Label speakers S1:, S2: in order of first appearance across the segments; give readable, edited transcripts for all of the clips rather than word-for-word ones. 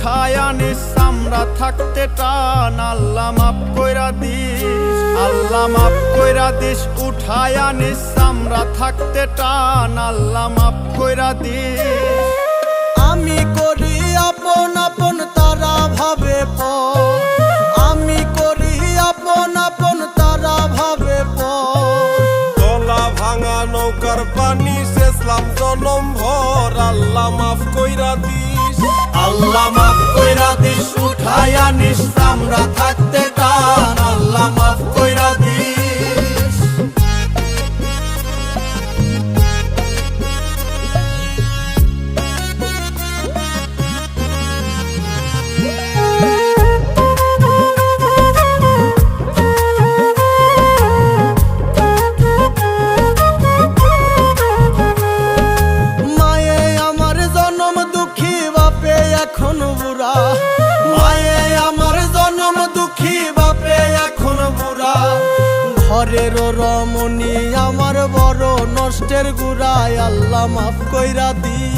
S1: উঠায়া নিস আমরা থাকতে টান আল্লাহ মাফ কইরা দিস, আল্লাহ মাফ কইরা দিস। উঠায়া নিস আমরা থাকতে টান আল্লাহ মাফ কইরা দিস।
S2: আমি করি আপন আপন তারা ভাবে পর, আমি করি আপন আপন তারা ভাবে পর।
S3: তলা ভাঙা নৌকার পানি শেষলাম জনম ভর আল্লাহ মাফ কইরা দিস,
S2: আল্লাহ মাফ কইরা দিস। উঠায়া নিস আমরা থাকতে টান আল্লাহ মাফ কইরা দিস। মায়ে আমার জনম দুঃখী বাপে এখন বুড়া, মায়ে আমার জনম দুঃখী বাপে এখন বুড়া। ঘরের রমণী আমার বড় নষ্টের গুড়ায় আল্লাহ মাফ কইরা দিস,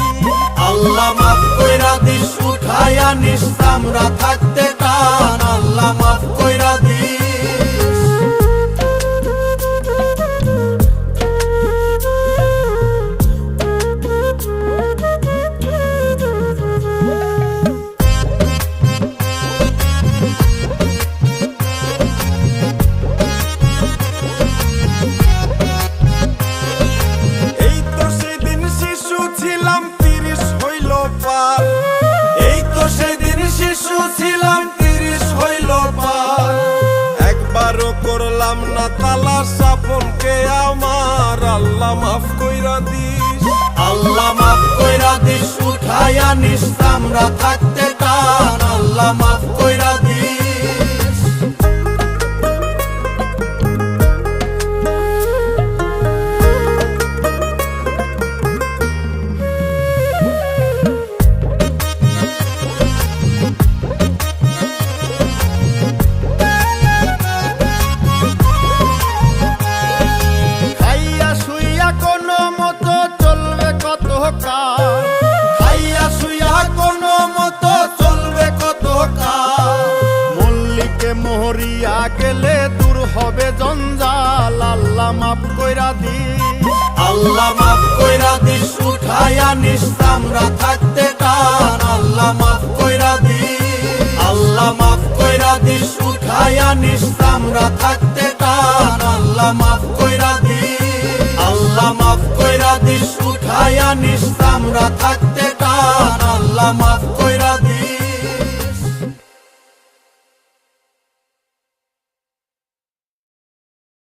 S2: আল্লাহ মাফ কইরা দিস। উঠায়া নিস আমরা থাকতে টান আল্লাহ মাফ কইরা দিস।
S3: এই তো সেদিন শিশু ছিলাম 30 হইল পার,
S2: এই তো সেদিন শিশু ছিলাম 30 হইল পার।
S3: একবারও করলাম না তালাশ আপনকে আমার আল্লাহ মাফ কইরা দিস,
S2: আল্লাহ মাফ কইরা দিস। উঠায়া নিস আমরা থাকতে টান আল্লাহ মাফ কইরা দিস।
S1: খাইয়া শুইয়া কোনো মতো চলবে কত কাল,
S2: খাইয়া শুইয়া কোনো মতো চলবে কত কাল।
S1: মল্লিকে মরিয়া গেলে দূর হবে জঞ্জাল আল্লাহ মাফ কইরা দিস,
S2: আল্লাহ মাফ কইরা দিস। উঠায়া নিস আমরা থাকতে টান আল্লাহ মাফ কইরা দিস, আল্লাহ মাফ কইরা দিস। উঠায়া নিস আমরা থাকতে টান আল্লাহ মাফ কইরা দিস, আল্লাহ মাফ কইরা দিস। উঠায়া নিস আমরা থাকতে টান আল্লাহ মাফ